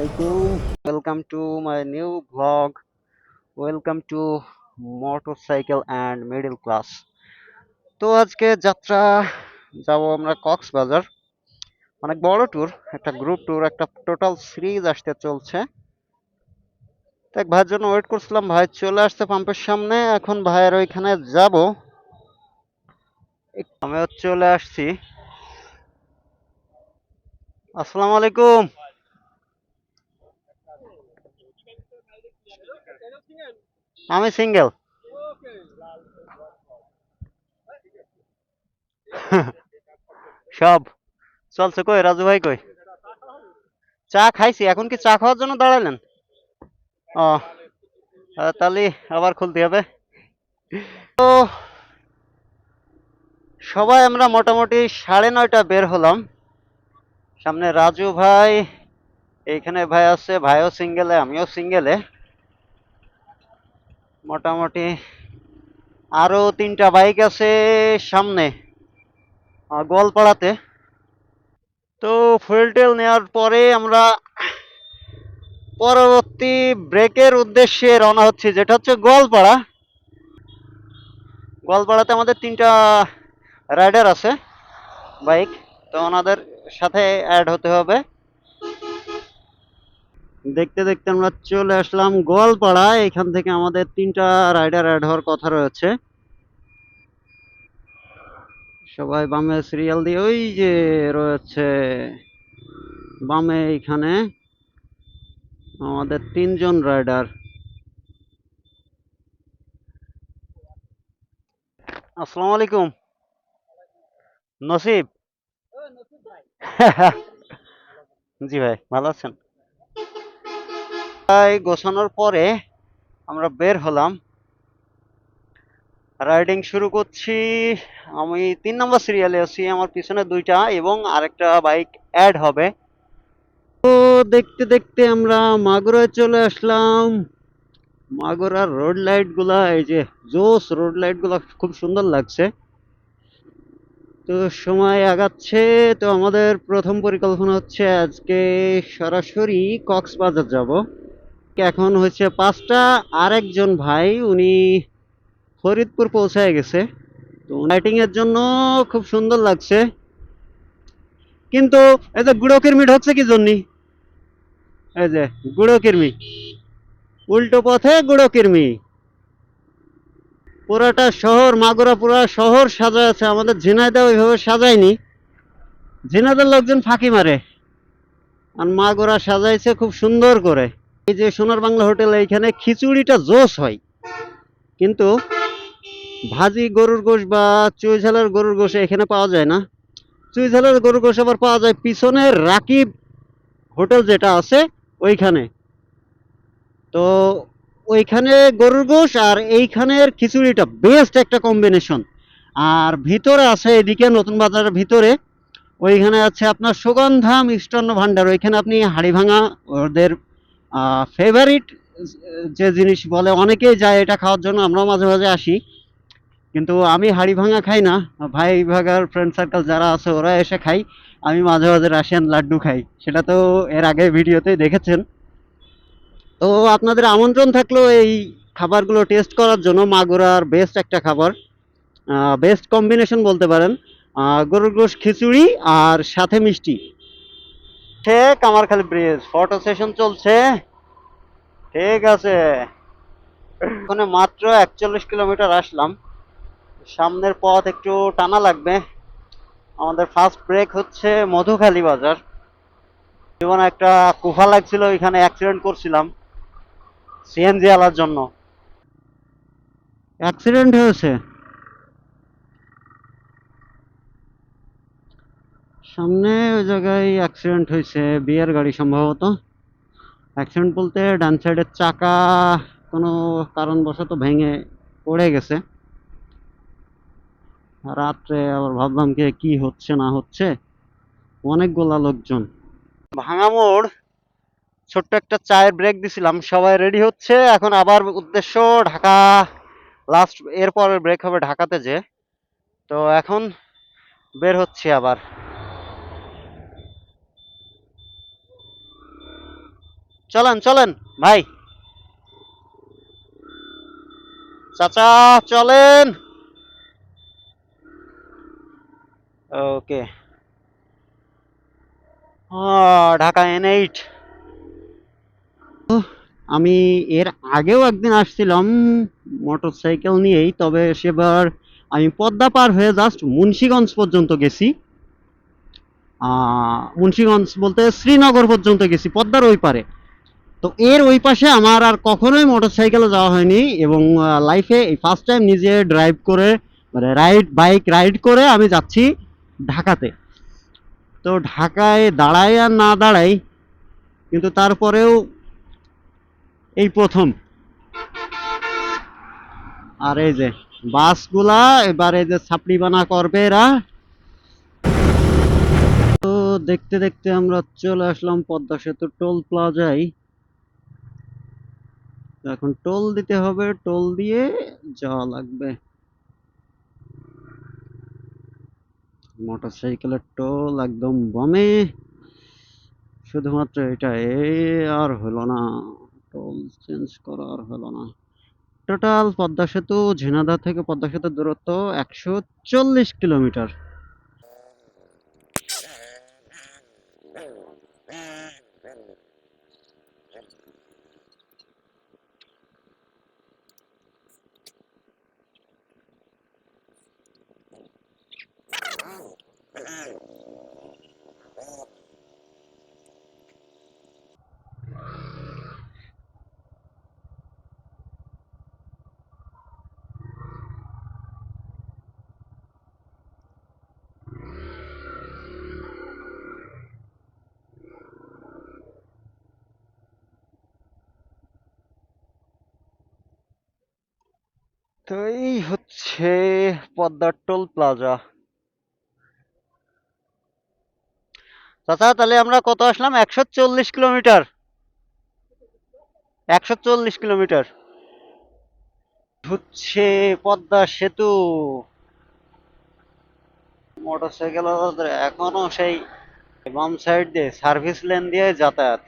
Assalamualaikum. Welcome to my new vlog. Welcome to motorcycle and middle class. তো আজকে যাত্রা যাব আমরা কক্সবাজার। অনেক বড় ট্যুর, একটা গ্রুপ ট্যুর, একটা টোটাল সিরিজ আসতে চলছে। তো এক ভাইয়ের জন্য ওয়েট করছিলাম, ভাই চলে আসছে পাম্পের সামনে। এখন ভাইয়ের ওইখানে যাব। আমিও চলে আসছি। আসসালামু আলাইকুম। আমি সিঙ্গেল। সব চলছে। কই রাজু ভাই কই? চা খাইছি, এখন কি চা খাওয়ার জন্য দাঁড়ালেন? ও, তাহলে আবার খুলতে হবে। তো সবাই আমরা মোটামুটি 9:30 বের হলাম। সামনে রাজু ভাই, এইখানে ভাই আছে, ভাইও সিঙ্গেলে আমিও সিঙ্গেলে। মোটামুটি আরো 3টা বাইক আছে সামনে গোয়ালপাড়াতে। তো ফুয়েল টেল নেওয়ার পরে আমরা পরবর্তী ব্রেকের উদ্দেশ্যে রওনা হচ্ছি, যেটা হচ্ছে গোয়ালপাড়া। গোয়ালপাড়াতে আমাদের 3টা রাইডার আছে বাইক, তো ওনাদের সাথে অ্যাড হতে হবে। দেখতে দেখতে আমরা চলে আসলাম গোয়ালপাড়া। এখান থেকে আমাদের 3টা রাইডার অ্যাড হওয়ার কথা রয়েছে। সবাই বামে সিরিয়াল দিয়ে, ওই যে রয়েছে বামে এইখানে আমাদের 3জন রাইডার। আসসালামু আলাইকুম। নসিব। জি ভাই, ভালো আছেন? তাই গোছানোর পরে আমরা বের হলাম, রাইডিং শুরু করছি। আমি 3 নম্বর সিরিয়ালে আছি, আমার পিছনে 2টা এবং আরেকটা বাইক অ্যাড হবে। তো দেখতে দেখতে আমরা মাগুরায় চলে আসলাম। মাগুরার রোড লাইট গুলা, এই যে জোস রোড লাইট গুলা খুব সুন্দর লাগছে। তো সময় আগাচ্ছে। তো আমাদের প্রথম পরিকল্পনা হচ্ছে আজকে সরাসরি কক্সবাজার যাব। এখন হচ্ছে 5টা। আরেকজন ভাই উনি ফরিদপুর পৌঁছায় গেছে। তো লাইটিং এর জন্য খুব সুন্দর লাগছে। কিন্তু এই যে গুঁড়ো কিরমিট হচ্ছে কি জন্য? এই যে গুঁড়ো কিরমি, উল্টো পথে গুঁড়ো কিরমি। পুরাটা শহর, মাগুরা পুরা শহর সাজায় আছে, আমাদের ঝিনাইদহ ওইভাবে সাজায়নি। ঝিনাইদের লোকজন ফাঁকি মারে, আর মাগুরা সাজাইছে খুব সুন্দর করে। এই যে সোনার বাংলা হোটেল, এইখানে খিচুড়িটা জোস হয়, কিন্তু ভাজি গরুর গোশ বা চুইঝালের গরুর গোশ এখানে পাওয়া যায় না। চুইঝালের গরুর গোশ আবার পাওয়া যায় পিছনের রাকিব হোটেল যেটা আছে ওইখানে। তো ওইখানে গরুর গোশ আর এইখানের খিচুড়িটা বেস্ট একটা কম্বিনেশন। আর ভিতরে আছে এদিকে নতুন বাজারের ভিতরে, ওইখানে আছে আপনার সুগন্ধা মিষ্টান্ন ভান্ডার। ওইখানে আপনি হাড়ি ভাঙা, ওদের ফেভারিট যে জিনিস বলে, অনেকেই যায় এটা খাওয়ার জন্য, আমরাও মাঝে মাঝে আসি। কিন্তু আমি হাড়ি ভাঙা খাই না, ভাই ভাগার ফ্রেন্ড সার্কেল যারা আছে ওরা এসে খাই। আমি মাঝে মাঝে রাশিয়ান লাড্ডু খাই, সেটা তো এর আগে ভিডিওতেই দেখেছেন। তো আপনাদের আমন্ত্রণ থাকলো এই খাবারগুলো টেস্ট করার জন্য। মাগুরার বেস্ট একটা খাবার, বেস্ট কম্বিনেশন বলতে পারেন। গরুর গোশ খিচুড়ি আর সাথে মিষ্টি। সে কামারখালী ব্রিজ ফটো সেশন চলছে। ঠিক আছে, ওখানে মাত্র 41 কিলোমিটার আসলাম। সামনের পথ একটু টানা লাগবে। আমাদের ফার্স্ট ব্রেক হচ্ছে মধুখালী বাজার। জীবনে একটা কুফা লাগছিল, এখানে অ্যাক্সিডেন্ট করছিলাম সিএনজি আলার জন্য। অ্যাক্সিডেন্ট হয়েছে সামনে, ওই জায়গায় অ্যাক্সিডেন্ট হয়েছে, বিয়ের গাড়ি সম্ভবত। অ্যাক্সিডেন্ট বলতে ডান সাইডের চাকা কোনো কারণবশত ভেঙে পড়ে গেছে। রাত্রে আবার ভাবলাম কি হচ্ছে না হচ্ছে, অনেকগুলা লোকজন। ভাঙা মোড়, ছোট্ট একটা চায়ের ব্রেক দিছিলাম, সবাই রেডি হচ্ছে। এখন আবার উদ্দেশ্য ঢাকা, লাস্ট এরপরের ব্রেক হবে ঢাকাতে যে। তো এখন বের হচ্ছে আবার। চলেন চলেন ভাই, চাচা চলেন। ওকে, ঢাকা N8। আমি এর আগেও একদিন আসছিলাম মোটরসাইকেল নিয়েই, তবে সেবার আমি পদ্মা পার হয়ে জাস্ট মুন্সিগঞ্জ পর্যন্ত গেছি। মুন্সিগঞ্জ বলতে শ্রীনগর পর্যন্ত গেছি পদ্মার ওই পারে। তো এর ওই পাশে আমার আর কখনোই মোটরসাইকেলে যাওয়া হয়নি, এবং লাইফে এই ফার্স্ট টাইম নিজে ড্রাইভ করে, মানে বাইক রাইড করে আমি যাচ্ছি ঢাকাতে। তো ঢাকায় দাঁড়াই আর না দাঁড়াই, কিন্তু তারপরেও এই প্রথম। আর এই যে বাসগুলা এবার এই যে ছাপড়ি বানা করবে এরা। তো দেখতে দেখতে আমরা চলে আসলাম পদ্মা সেতু টোল প্লাজায়। এখন টোল দিতে হবে, টোল দিয়ে যাওয়া লাগবে। মোটরসাইকেলের টোল একদম বমে, শুধুমাত্র এটা আর হলো না, টোল চেঞ্জ করা আর হলো না। টোটাল পদ্মা সেতু ঝিনাইদহ থেকে পদ্মা সেতুর দূরত্ব 140 কিলোমিটার। তো এই হচ্ছে পদ্মার টোল প্লাজা। চাচা তাহলে আমরা কত আসলাম? 140 কিলোমিটার। 140 কিলোমিটার হচ্ছে পদ্মা সেতু। মোটরসাইকেল এখনো সেই বাম সাইড দিয়ে সার্ভিস লেন দিয়ে যাতায়াত।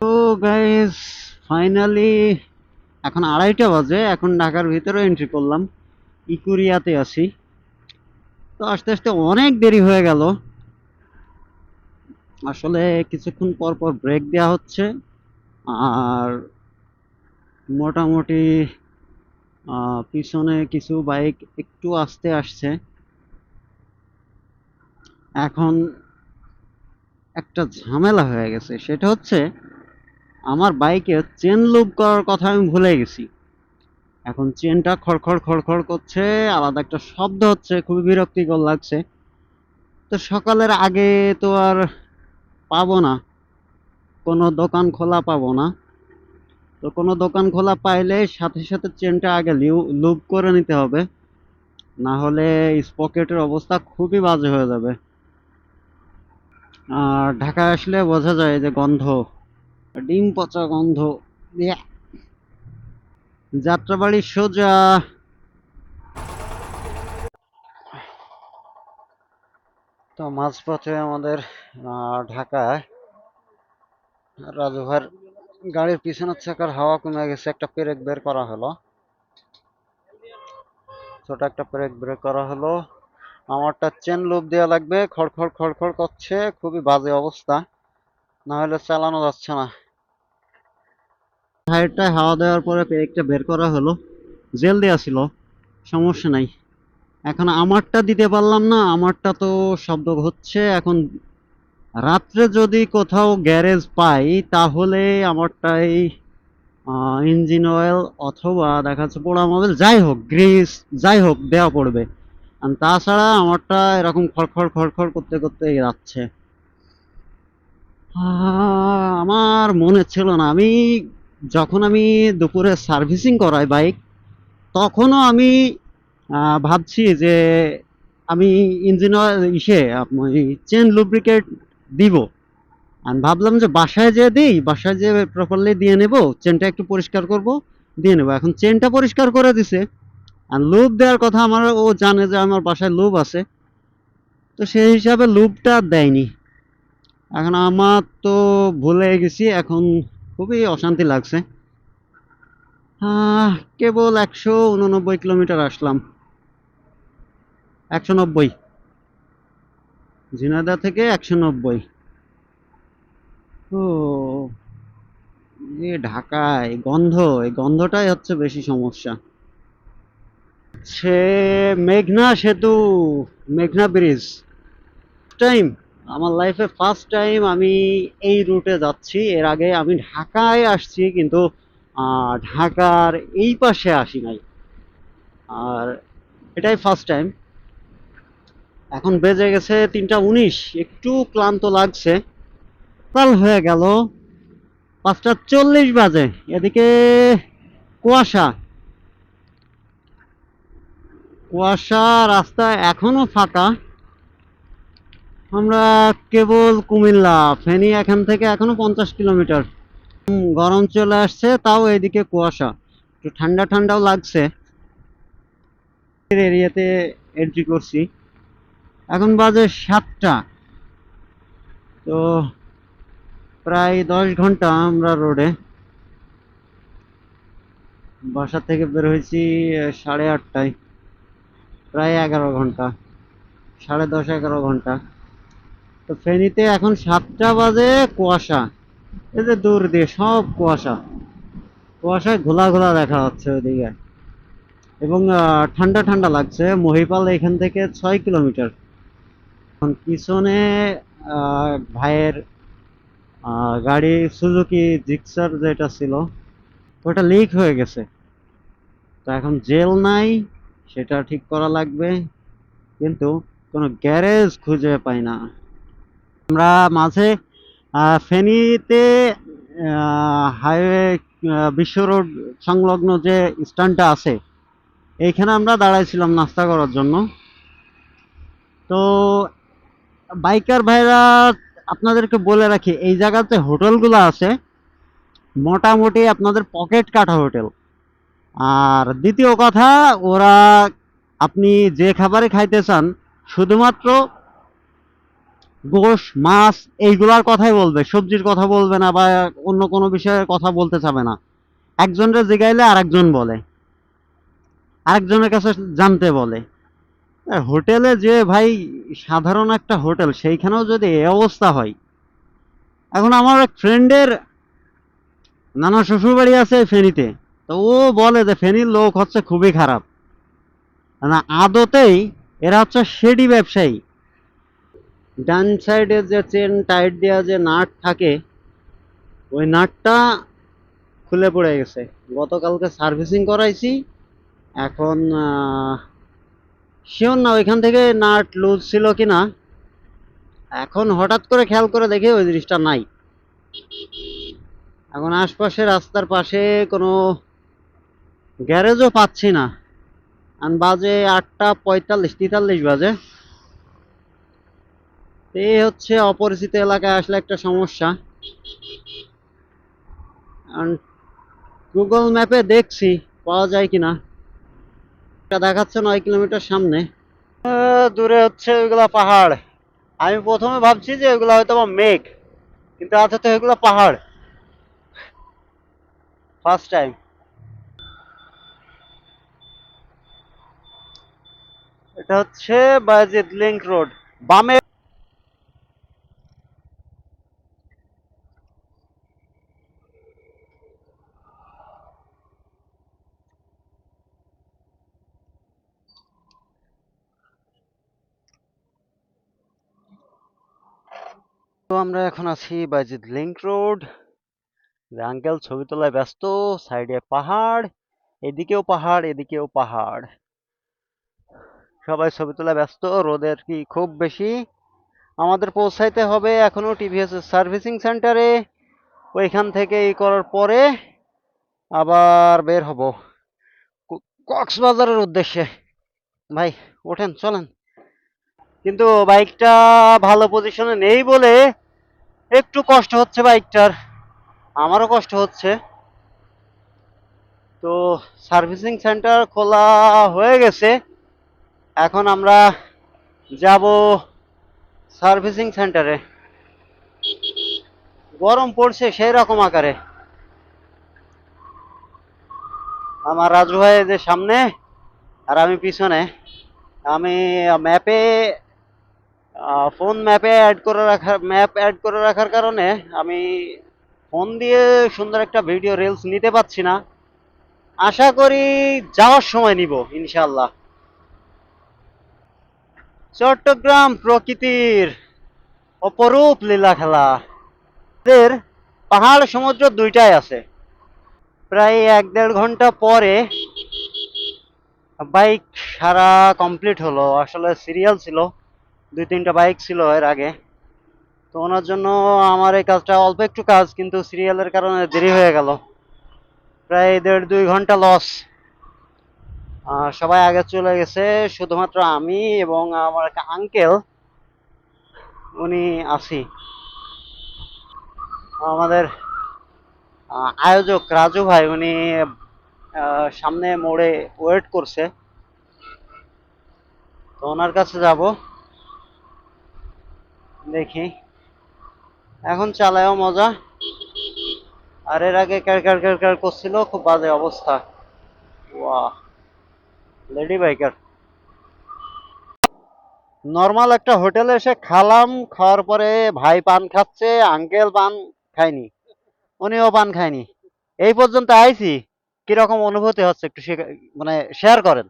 তো গাইস, ফাইনালি এখন 2:30 বাজে, এখন ঢাকার ভিতরে এন্ট্রি করলাম, ইকুরিয়াতে আছি। তো আস্তে আস্তে অনেক দেরি হয়ে গেল। আসলে কিছুক্ষণ পর পর ব্রেক দেওয়া হচ্ছে, আর মোটামুটি পিছনে কিছু বাইক একটু আস্তে আসছে। এখন একটা ঝামেলা হয়ে গেছে, সেটা হচ্ছে আমার বাইকে চেন লুপ করার কথা আমি ভুলে গেছি। এখন চেনটা খড়খড় খড়খড় করছে, আলাদা একটা শব্দ হচ্ছে, খুবই বিরক্তিকর লাগছে। তো সকালের আগে তো আর পাবো না, কোনো দোকান খোলা পাবো না। তো কোনো দোকান খোলা পাইলে সাথে সাথে চেনটা আগে লুপ করে নিতে হবে, না হলে স্পকেটের অবস্থা খুবই বাজে হয়ে যাবে। আর ঢাকায় আসলে বোঝা যায় যে গন্ধ, ডিম পচা গন্ধ। ইয়া! যাত্রাবাড়ি সোজা। তো মাঝপথে আমাদের ঢাকায় রাজু ভাইয়ের গাড়ির পিছনের চাকার হাওয়া কমে গেছে, একটা পেরেক বের করা হলো, ছোট একটা পেরেক বের করা হলো। আমারটা চেন লুপ দেওয়া লাগবে, খড়খড় খড়খড় করছে, খুবই বাজে অবস্থা, না হলে চালানো যাচ্ছে না। টায়ারটায় হাওয়া দেওয়ার পরে পেরেকটা বের করা হলো, জেল দেওয়া ছিল, সমস্যা নাই। এখন আমারটা দিতে পারলাম না, আমারটা তো শব্দ হচ্ছে। এখন রাত্রে যদি কোথাও গ্যারেজ পাই তাহলে আমারটাই ইঞ্জিন অয়েল অথবা দেখা যাচ্ছে পোড়া মোবিল, যাই হোক গ্রিস, যাই হোক দেওয়া পড়বে। আর তাছাড়া আমারটা এরকম খড়খড় খড়খড় করতে করতে যাচ্ছে। আমার মনে ছিল না, যখন আমি দুপুরে সার্ভিসিং করাই বাইক, তখনও আমি ভাবছি যে আমি ইঞ্জিন চেন লুব্রিকেট দিব। আমি ভাবলাম যে বাসায় যেয়ে দিই, বাসায় যেয়ে প্রপারলি দিয়ে নেব, চেনটা একটু পরিষ্কার করব, দিয়ে নেব। এখন চেনটা পরিষ্কার করে দিছে, আর লুব দেওয়ার কথা আমার, ও জানে যে আমার বাসায় লুব আছে, তো সেই হিসাবে লুবটা দেয়নি। এখন আমার তো ভুলে গেছি, এখন খুবই অশান্তি লাগছে। কেবল 189 কিলোমিটার আসলাম, 190, ঝিনাইদহ থেকে 190। ও, যে ঢাকায় গন্ধ, এই গন্ধটাই হচ্ছে বেশি সমস্যা। সে মেঘনা সেতু, মেঘনা ব্রিজ, টাইম আমার লাইফে ফার্স্ট টাইম আমি এই রুটে যাচ্ছি। এর আগে আমি ঢাকায় আসছি, কিন্তু ঢাকার এই পাশে আসি নাই। আর এটাই ফার্স্ট টাইম। এখন বেজে গেছে 3টা 19, একটু ক্লান্ত লাগছে। কাল হয়ে গেল 5টা 40 বাজে, এদিকে কুয়াশা কুয়াশা, রাস্তা এখনো ফাঁকা। আমরা কেবল কুমিল্লা, ফেনী এখান থেকে এখনো 50 কিলোমিটার। গরম চলে আসছে, তাও এদিকে কুয়াশা, একটু ঠান্ডা ঠান্ডাও লাগছে। এরিয়াতে এন্ট্রি করছি, এখন বাজে 7টা। তো প্রায় 10 ঘন্টা আমরা রোডে। বাসা থেকে বের হয়েছি 8:30টায়, প্রায় 11 ঘন্টা, 10:30 11 ঘন্টা। তো ফেনীতে এখন 7টা বাজে, কুয়াশা, এই যে দূর দিয়ে সব কুয়াশা, কুয়াশায় ঘোলা ঘোলা দেখা যাচ্ছে ওইদিকে। এবং ঠান্ডা ঠান্ডা লাগছে। মহিপাল এখান থেকে 6 কিলোমিটার। এখন পিছনে ভাইয়ের গাড়ি সুজুকি জিক্সার যেটা ছিল, ওটা লিক হয়ে গেছে। তো এখন জেল নাই, সেটা ঠিক করা লাগবে, কিন্তু কোনো গ্যারেজ খুঁজে পাই না আমরা। মাঝে ফেনীতে হাইওয়ে, বিশ্ব রোড সংলগ্ন যে স্ট্যান্ডটা আছে, এইখানে আমরা দাঁড়াইছিলাম নাস্তা করার জন্য। তো বাইকার ভাইরা, আপনাদেরকে বলে রাখি, এই জায়গাতে হোটেলগুলো আছে মোটামুটি আপনাদের পকেট কাটা হোটেল। আর দ্বিতীয় কথা, ওরা আপনি যে খাবারে খাইতে চান শুধুমাত্র গোশ মাছ এইগুলার কথাই বলবে, সবজির কথা বলবে না, বা অন্য কোনো বিষয়ের কথা বলতে চাবে না। একজনের জিগাইলে আরেকজন বলে, আরেকজনের কাছে জানতে বলে। হোটেলে যে ভাই, সাধারণ একটা হোটেল, সেইখানেও যদি এই অবস্থা হয়। এখন আমার এক ফ্রেন্ডের নানা শ্বশুর বাড়ি আছে ফেনীতে, তো ও বলে যে ফেনীর লোক হচ্ছে খুবই খারাপ। না, আদতেই এরা হচ্ছে শেডি ব্যবসায়ী। ডান সাইডে যে চেন টাইট দেওয়া যে নাট থাকে, ওই নাটটা খুলে পড়ে গেছে। গতকালকে সার্ভিসিং করাইছি। এখন শিওর না ওইখান থেকে নাট লুজ ছিল কিনা। এখন হঠাৎ করে খেয়াল করে দেখি ওই জিনিসটা নাই। এখন আশপাশে রাস্তার পাশে কোনো গ্যারেজও পাচ্ছি না। আর বাজে 8:45 বাজে। এই হচ্ছে অপরিচিত এলাকায় আসলে একটা সমস্যা। গুগল ম্যাপে দেখছি পাওয়া যায় কিনা, এটা দেখাচ্ছে 9 কিলোমিটার সামনে। দূরে হচ্ছে ওইগুলা পাহাড়। আমি প্রথমে ভাবছি যে ওইগুলা হয়তো বা মেঘ, কিন্তু আছে তো এগুলো পাহাড়। First time. এটা হচ্ছে বায়েজিদ লিংক রোড, বামে। তো আমরা এখন আছি বায়েজিদ লিংক রোড। আঙ্কেল ছবি তোলায় ব্যস্ত, সাইডে পাহাড়, এদিকেও পাহাড় এদিকেও পাহাড়, সবাই ছবি তোলায় ব্যস্ত। রোদের কি খুব বেশি। আমাদের পৌঁছাইতে হবে এখনো টিভিএস সার্ভিসিং সেন্টারে। ওইখান থেকে এই করার পরে আবার বের হব কক্সবাজারের উদ্দেশ্যে। ভাই ওঠেন, চলেন। কিন্তু বাইকটা ভালো পজিশনে নেই বলে একটু কষ্ট হচ্ছে বাইকটার, আমারও কষ্ট হচ্ছে। তো সার্ভিসিং সেন্টার খোলা হয়ে গেছে, এখন আমরা যাব সার্ভিসিং সেন্টারে। গরম পড়ছে সেই রকম আকারে। আমার রাজু ভাই যে সামনে আর আমি পিছনে। আমি ম্যাপে ফোন ম্যাপ অ্যাড করে রাখার কারণে আমি ফোন দিয়ে সুন্দর একটা ভিডিও রিলস নিতে পারছি না। আশা করি যাওয়ার সময় নিব ইনশাল্লাহ। চট্টগ্রাম প্রকৃতির অপরূপ লীলা খেলা। এদের পাহাড় সমুদ্র দুইটাই আছে। প্রায় 1-1.5 ঘন্টা পরে বাইক সারা কমপ্লিট হলো। আসলে সিরিয়াল ছিল, 2-3টা বাইক ছিল এর আগে। তো ওনার জন্য আমার এই কাজটা অল্প একটু কাজ, কিন্তু সিরিয়ালের কারণে দেরি হয়ে গেল। প্রায় 1.5-2 ঘন্টা লস। সবাই আগে চলে গেছে, শুধুমাত্র আমি এবং আমার একটা আঙ্কেল উনি আছি। আমাদের আয়োজক রাজু ভাই উনি সামনে মোড়ে ওয়েট করছে, তো ওনার কাছে যাব। দেখি, এখন চালায়ও মজা। আর এর আগে ক্যারকার ক্যারকার করছিল, খুব বাজে অবস্থা। ওয়াহ, লেডি বাইকার। নর্মাল একটা হোটেলে এসে খালাম, খাওয়ার পরে ভাই পান খাচ্ছে, আঙ্কেল পান খায়নি, উনিও পান খায়নি। এই পর্যন্ত আইছি, কিরকম অনুভূতি হচ্ছে একটু মানে শেয়ার করেন।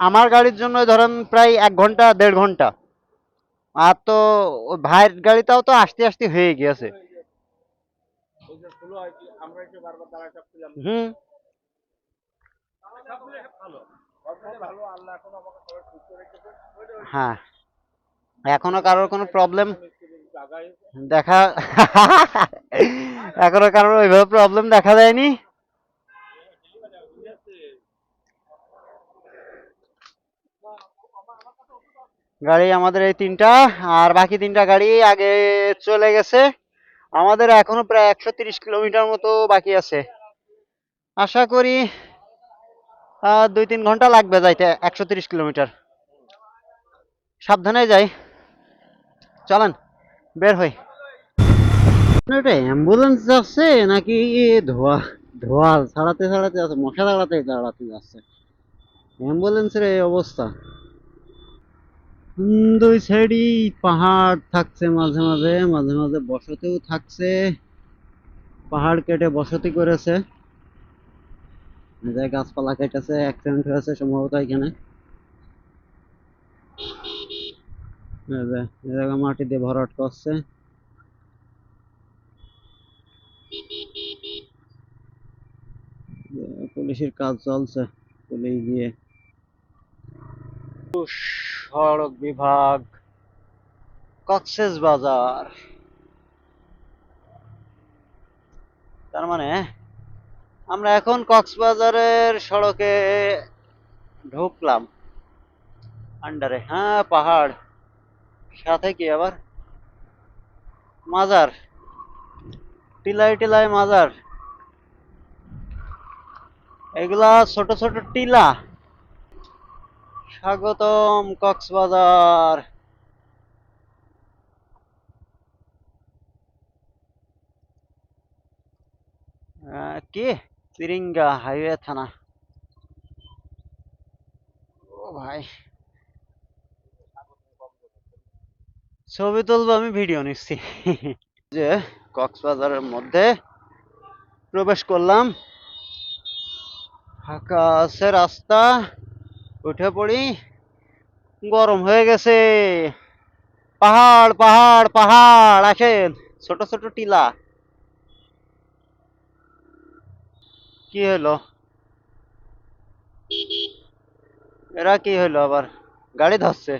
আমার গাড়ির জন্য ধরেন প্রায় 1-1.5 ঘন্টা। আর তো ওই ভাইয়ের গাড়িটাও তো আসতে আসতে হয়ে গিয়েছে। হুম। হ্যাঁ, এখনো কারোর কোনো প্রবলেম দেখা এখনো কারোর ওইভাবে প্রবলেম দেখা দেয়নি। গাড়ি আমাদের এই 3টা, আর বাকি 3টা গাড়ি আগে চলে গেছে। আমাদের এখনো প্রায় 130 কিলোমিটার মতো বাকি আছে। আশা করি 2-3 ঘন্টা লাগবে যাইতে 130 কিলোমিটার। সাবধানে যাই, চলেন বের হই। এটা অ্যাম্বুলেন্স যাচ্ছে নাকি ধোয়া ধোয়া ছাড়াতে ছাড়াতে আছে, মশা তাড়াতে তাড়াতে যাচ্ছে অ্যাম্বুলেন্সের এই অবস্থা। দুই সাইডই পাহাড় থাকছে, মাঝে মাঝে মাঝে মাঝে বসতিও থাকছে। পাহাড় কেটে বসতি করেছে, গাছপালা কেটেছে, অ্যাক্সিডেন্ট হয়েছে সম্ভবত এখানে। এই জায়গা মাটি দিয়ে ভরাট করছে। পুলিশের কাজ চলছে, পুলিশ গিয়ে। সড়ক বিভাগ, কক্সেস বাজার। তার মানে আমরা এখন কক্সবাজারের সড়কে ঢুকলাম। আন্ডারে, হ্যাঁ পাহাড়, সাথে কি আবার মাজার, টিলায় টিলায় মাজার। এগুলা ছোট ছোট টিলা। স্বাগতম কক্সবাজার। কি চিরিঙ্গা হাইওয়ে থানা। ও ভাই, ছবি তুলবো, আমি ভিডিও নিচ্ছি। যে কক্সবাজারের মধ্যে প্রবেশ করলাম, ফাঁকা আছে রাস্তা, উঠে পড়ি। গরম হয়ে গেছে। পাহাড় পাহাড় পাহাড়, আসেন। ছোট ছোট টিলা। কি হলো, এরা কি হলো আবার গাড়ি ধরছে?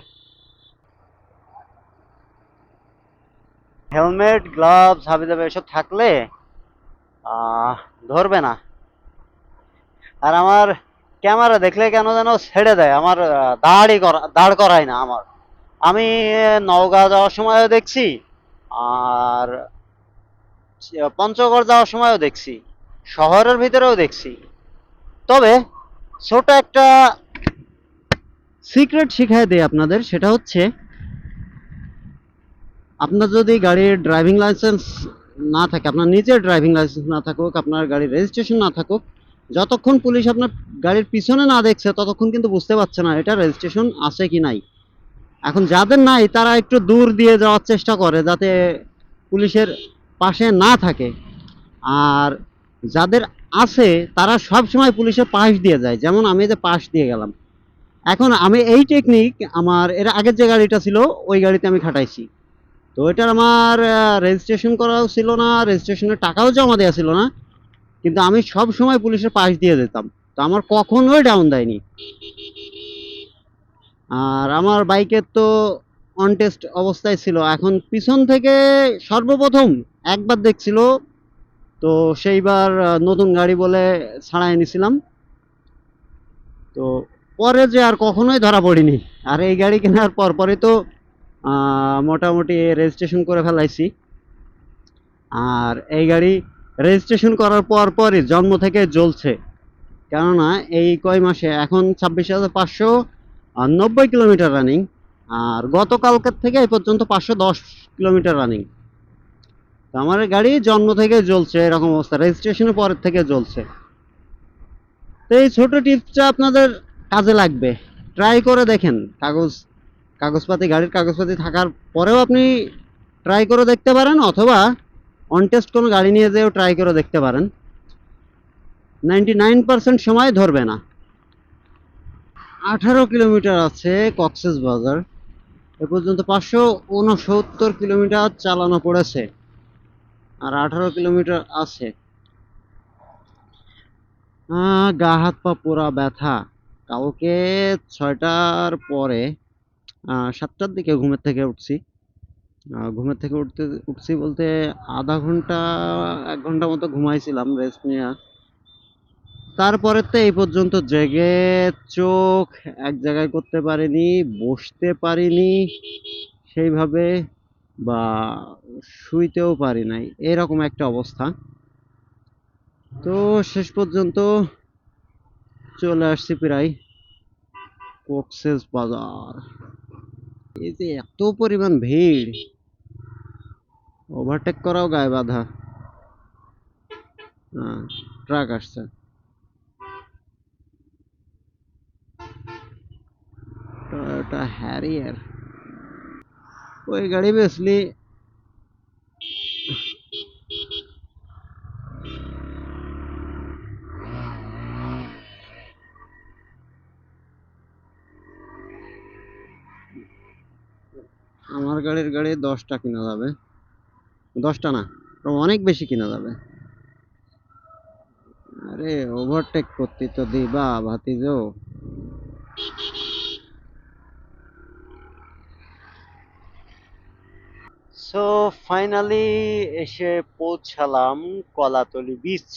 হেলমেট, গ্লাভস, হাবি জাবি এসব থাকলে ধরবে না। আর আমার ক্যামেরা দেখলে কেন যেন ছেড়ে দেয়, আমার দাঁড় করায় না আমার। আমি নওগাঁ যাওয়ার সময়ও দেখছি, আর পঞ্চগড় যাওয়ার সময়ও দেখছি, শহরের ভিতরেও দেখছি। তবে ছোট একটা সিক্রেট শিখাই দেয় আপনাদের, সেটা হচ্ছে আপনার যদি গাড়ির ড্রাইভিং লাইসেন্স না থাকে, আপনার নিজের ড্রাইভিং লাইসেন্স না থাকুক, আপনার গাড়ির রেজিস্ট্রেশন না থাকুক, যতক্ষণ পুলিশ আপনার গাড়ির পিছনে না দেখছে ততক্ষণ কিন্তু বুঝতে পারছে না এটা রেজিস্ট্রেশন আছে কি নাই। এখন যাদের নাই তারা একটু দূর দিয়ে যাওয়ার চেষ্টা করে যাতে পুলিশের পাশে না থাকে, আর যাদের আছে তারা সব সময় পুলিশের পাশ দিয়ে যায়, যেমন আমি যে পাশ দিয়ে গেলাম। এখন আমি এই টেকনিক আমার এর আগের যে গাড়িটা ছিল ওই গাড়িতে আমি খাটাইছি। তো এটার আমার রেজিস্ট্রেশন করাও ছিল না, রেজিস্ট্রেশনের টাকাও জমা দেওয়া ছিল না, কিন্তু আমি সব সময় পুলিশের পাশ দিয়ে যেতাম, তো আমার কখনোই ডাউন দেয়নি। আর আমার বাইকের তো অন টেস্ট অবস্থায় ছিল। এখন পিছন থেকে সর্বপ্রথম একবার দেখছিল, তো সেইবার নতুন গাড়ি বলে ছাড়াই নিছিলাম। তো পরে যে আর কখনোই ধরা পড়িনি। আর এই গাড়ি কেনার পর পরে তো মোটামুটি রেজিস্ট্রেশন করে ফেলাইছি। আর এই গাড়ি রেজিস্ট্রেশন করার পর পরই জন্ম থেকে জ্বলছে, কেননা এই কয় মাসে এখন 26,590 কিলোমিটার রানিং, আর গতকালকের থেকে এই পর্যন্ত 510 কিলোমিটার রানিং। তো আমার এই গাড়ি জন্ম থেকে জ্বলছে, এরকম অবস্থা, রেজিস্ট্রেশনের পরের থেকে জ্বলছে। তো এই ছোট টিপসটা আপনাদের কাজে লাগবে, ট্রাই করে দেখেন। কাগজপাতি, গাড়ির কাগজপাতি থাকার পরেও আপনি ট্রাই করে দেখতে পারেন, অথবা অন টেস্ট কোনো গাড়ি নিয়ে যেও ট্রাই করে দেখতে পারেন। 99% সময় ধরবে না। 18 কিলোমিটার আছে কক্সেস বাজার। এ পর্যন্ত 569 কিলোমিটার চালানো পড়েছে, আর 18 কিলোমিটার আছে। গা হাত পা পুরা ব্যথা। কালকে 6টার পরে 7টার দিকে ঘুমের থেকে উঠছি। ঘুমের থেকে উঠছি বলতে আধা ঘন্টা 1 ঘন্টা মতো ঘুমাইছিলাম রেস্ট নিয়ে। তারপরে তো এই পর্যন্ত জেগে চোখ এক জায়গায় করতে পারিনি, বসতে পারিনি সেইভাবে, বা শুইতেও পারি নাই, এরকম একটা অবস্থা। তো শেষ পর্যন্ত চলে আসছি প্রায় কক্সেস বাজার। এই যে এত পরিমাণ ভিড়, ওভারটেক করাও গায়ে বাধা। ট্রাক আসছে, টয়োটা হ্যারিয়ার। ওই গাড়ি বেসলি আমার গাড়ি 10টা কিনা যাবে, 10টা না, অনেক বেশি কিনা যাবে। আরে ওভারটেক করতে তো দিবা ভাতিজো। সো ফাইনালি এসে পৌঁছালাম কলাতলি বিচ,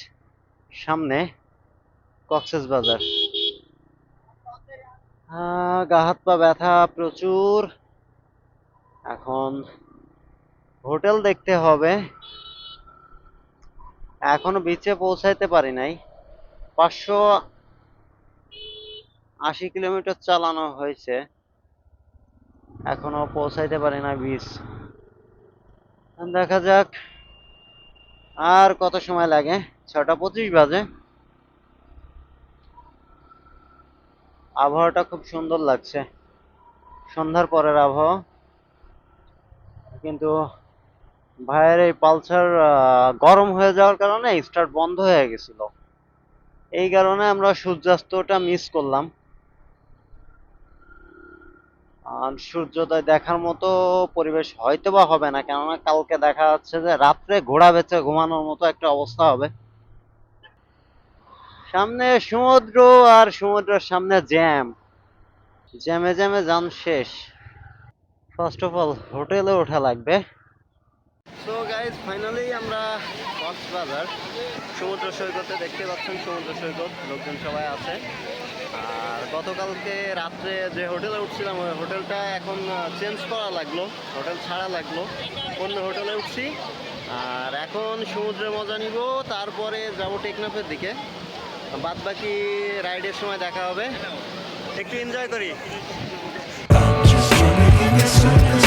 সামনে কক্সেস বাজার। গা হাত পা ব্যথা প্রচুর। এখন হোটেল দেখতে হবে, এখনো বিচে পৌঁছাইতে পারি নাই। 580 কিলোমিটার চালানো হয়েছে, এখনো পৌঁছাইতে পারি না বিচ। দেখা যাক আর কত সময় লাগে। 6টা 25 বাজে। আবহাওয়াটা খুব সুন্দর লাগছে, সন্ধ্যার পরের আবহাওয়া। কিন্তু ভাইয়ের এই পালসার গরম হয়ে যাওয়ার কারণে স্টার্ট বন্ধ হয়ে গেছিল, এই কারণে আমরা সূর্যাস্তটা মিস করলাম। আর সূর্যোদয় দেখার মতো পরিবেশ হয়তো বা হবে না, কেননা কালকে দেখা যাচ্ছে যে রাত্রে ঘোড়া বেচে ঘুমানোর মতো একটা অবস্থা হবে। সামনে সমুদ্র, আর সমুদ্রের সামনে জ্যাম, জ্যামে জ্যামে যান শেষ। ফার্স্ট অফ অল হোটেলে ওঠা লাগবে। সো গাইজ ফাইনালি আমরা কক্সবাজার সমুদ্র সৈকতে, দেখতে পাচ্ছেন সমুদ্র সৈকত, লোকজন সবাই আছে। আর গতকালকে রাত্রে যে হোটেলে উঠছিলাম ওই হোটেলটা এখন চেঞ্জ করা লাগলো, হোটেল ছাড়া লাগলো, অন্য হোটেলে উঠছি। আর এখন সমুদ্রে মজা নিব, তারপরে যাব টেকনাফের দিকে। বাদ বাকি রাইডের সময় দেখা হবে। একটু এনজয় করি। Just trying to get some